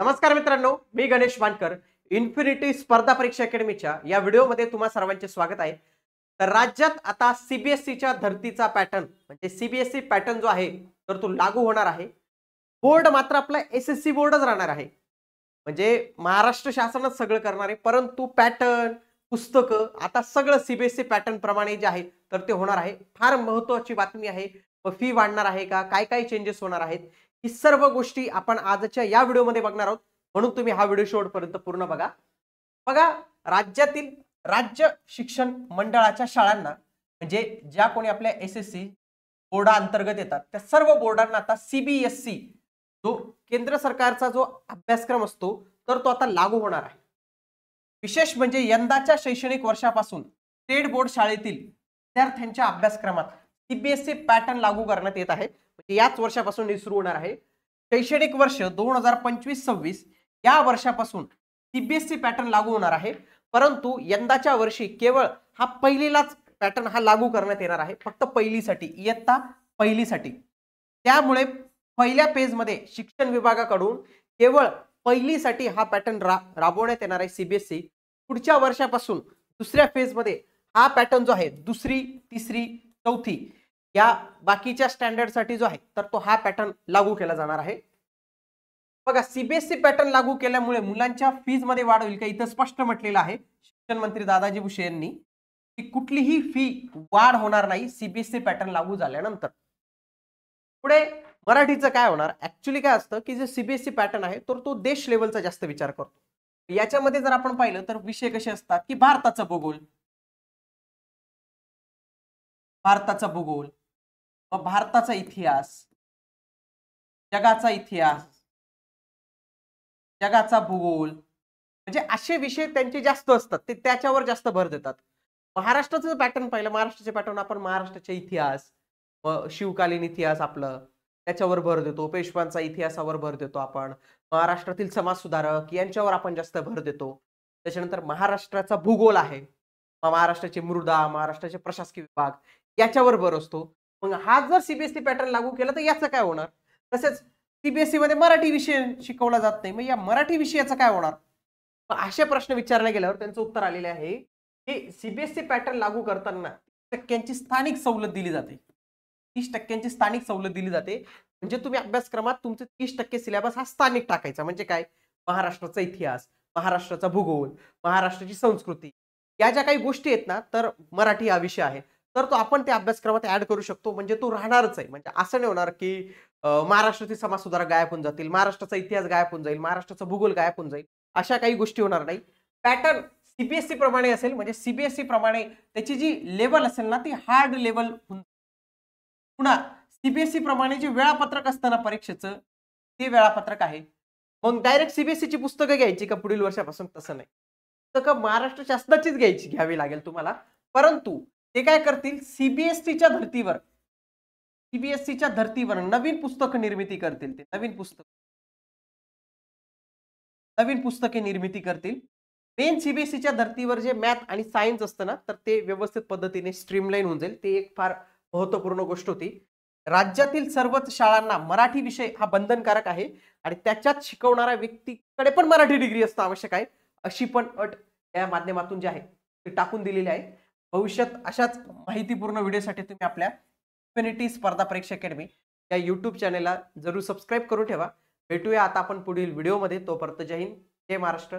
नमस्कार मित्रांनो, मी गणेश वानकर. इन्फिनिटी स्पर्धा परीक्षा अकॅडमीच्या या व्हिडिओमध्ये तुम्हा सर्वांचे स्वागत आहे. तर राज्यात आता सीबीएसईच्या धर्तीचा पॅटर्न म्हणजे सीबीएसई पॅटर्न जो आहे तर तो लागू होणार आहे. बोर्ड मात्र आपला एसएससी बोर्डच राहणार आहे. म्हणजे महाराष्ट्र शासनच सगळं करणार आहे, परंतु पॅटर्न, पुस्तकं आता सगळं सीबीएसई पॅटर्न प्रमाणे जे आहे तर ते होणार आहे. फार महत्त्वाची बातमी आहे. फी वाढणार आहे का, काय काय चेंजेस होणार आहेत, ही सर्व गोष्टी आपण आजच्या या व्हिडिओमध्ये बघणार आहोत. म्हणून तुम्ही हा व्हिडिओ शेवटपर्यंत पूर्ण बघा. बघा, राज्यातील राज्य शिक्षण मंडळाच्या शाळांना म्हणजे ज्या कोणी आपल्या एसएससी बोर्डा अंतर्गत येतात त्या सर्व बोर्डांना आता सीबीएसई जो केंद्र सरकारचा जो अभ्यासक्रम असतो तर तो आता लागू होणार आहे. विशेष म्हणजे यंदाच्या शैक्षणिक वर्षापासून स्टेट बोर्ड शाळेतील विद्यार्थ्यांच्या अभ्यासक्रमात सीबीएसई पॅटर्न लागू करण्यात येत आहे. म्हणजे याच वर्षापासून हे सुरू होणार आहे. शैक्षणिक वर्ष 2025-26 या वर्षापासून सीबीएसई पॅटर्न लागू होणार आहे. परंतु यंदाच्या वर्षी केवळ हा पहिलीलाच पॅटर्न हा लागू करण्यात येणार आहे, फक्त पहिलीसाठी, इयत्ता पहिलीसाठी. त्यामुळे पहिल्या पेजमध्ये शिक्षण विभागाकडून केवळ पहिलीसाठी हा पॅटर्न राबवण्यात येणार आहे सीबीएसई. पुढच्या वर्षापासून दुसऱ्या फेजमध्ये हा पॅटर्न जो आहे दुसरी, तिसरी, चौथी या बाकीच्या स्टँडर्डसाठी जो आहे तर तो हा पॅटर्न लागू केला जाणार आहे. बघा, सीबीएसई पॅटर्न लागू केल्यामुळे मुलांच्या फीज मध्ये वाढ होईल का, इथं स्पष्ट म्हटलेलं आहे शिक्षण मंत्री दादाजी भुसे यांनी की कुठलीही फी वाढ होणार नाही सीबीएसई पॅटर्न लागू झाल्यानंतर. पुढे मराठीचं काय होणार, ऍक्च्युली काय असतं की जे सीबीएसई पॅटर्न आहे तर तो देश लेवलचा जास्त विचार करतो. याच्यामध्ये जर आपण पाहिलं तर विषय कसे असतात की भारताचा भूगोल, व भारताचा इतिहास, जगाचा इतिहास, जगाचा भूगोल, म्हणजे असे विषय त्यांचे जास्त असतात, ते त्याच्यावर जास्त भर देतात. महाराष्ट्राचं पॅटर्न पाहिलं, महाराष्ट्राचे पॅटर्न आपण महाराष्ट्राचा इतिहास व शिवकालीन इतिहास आपलं त्याच्यावर भर देतो. पेशवांचा इतिहासावर भर देतो आपण. महाराष्ट्रातील समाज सुधारक यांच्यावर आपण जास्त भर देतो. त्याच्यानंतर महाराष्ट्राचा भूगोल आहे, महाराष्ट्राची मृदा, महाराष्ट्राचे प्रशासकीय विभाग याच्यावर भर असतो. मग हा जर सीबीएसई पॅटर्न लागू केला तर याचं काय होणार. तसेच सीबीएसई मध्ये मराठी विषय शिकवला जात नाही, मग या मराठी विषयाचं काय होणार. असे प्रश्न विचारले गेल्यावर त्यांचं उत्तर आलेले आहे की सीबीएसई पॅटर्न लागू करताना 30% स्थानिक सवलत दिली जाते. 30% स्थानिक सवलत दिली जाते. म्हणजे तुम्ही अभ्यासक्रमात तुमचे 30% सिलेबस हा स्थानिक टाकायचा. म्हणजे काय, महाराष्ट्राचा इतिहास, महाराष्ट्राचा भूगोल, महाराष्ट्राची संस्कृती या ज्या काही गोष्टी आहेत ना तर मराठी हा विषय आहे तर तो आपण त्या अभ्यासक्रमात ऍड करू शकतो. म्हणजे तो राहणारच आहे. म्हणजे असं नाही होणार की महाराष्ट्राचे समाज सुधारक गायब होऊन जातील, महाराष्ट्राचा इतिहास गायब होऊन जाईल, महाराष्ट्राचा भूगोल गायब होऊन जाईल, अशा काही गोष्टी होणार नाही. पॅटर्न सीबीएसई प्रमाणे असेल, म्हणजे सीबीएसई प्रमाणे त्याची जी लेवल असेल ना ती हार्ड लेवल. पुन्हा सीबीएसई प्रमाणे जे वेळापत्रक असतं ना परीक्षेचं ते वेळापत्रक आहे. मग डायरेक्ट सीबीएसईची पुस्तकं घ्यायची का पुढील वर्षापासून, तसं नाही. पुस्तकं महाराष्ट्र शासनाचीच घ्यावी लागेल तुम्हाला. परंतु ते काय करतील, सीबीएसईच्या धर्तीवर नवीन पुस्तक निर्मिती करतील. ते नवीन पुस्तके निर्मिती करतील. मेन सीबीएसईच्या धर्तीवर जे मॅथ आणि सायन्स असतं ना तर ते व्यवस्थित पद्धतीने स्ट्रीमलाईन होऊन जाईल. ते एक फार महत्वपूर्ण गोष्ट होती. राज्यातील सर्वच शाळांना मराठी विषय हा बंधनकारक आहे आणि त्याच्यात शिकवणाऱ्या व्यक्तीकडे पण मराठी डिग्री असणं आवश्यक आहे, अशी पण अट या माध्यमातून जे आहे ते टाकून दिलेली आहे. भविष्यात अशाच माहितीपूर्ण व्हिडिओसाठी तुम्ही आपल्या इन्फिनिटी स्पर्धा परीक्षा अकॅडमी या युट्यूब चॅनेलला जरूर सबस्क्राईब करून ठेवा. भेटूया आता आपण पुढील व्हिडिओमध्ये. तोपर्यंत जय हिंद, जय महाराष्ट्र.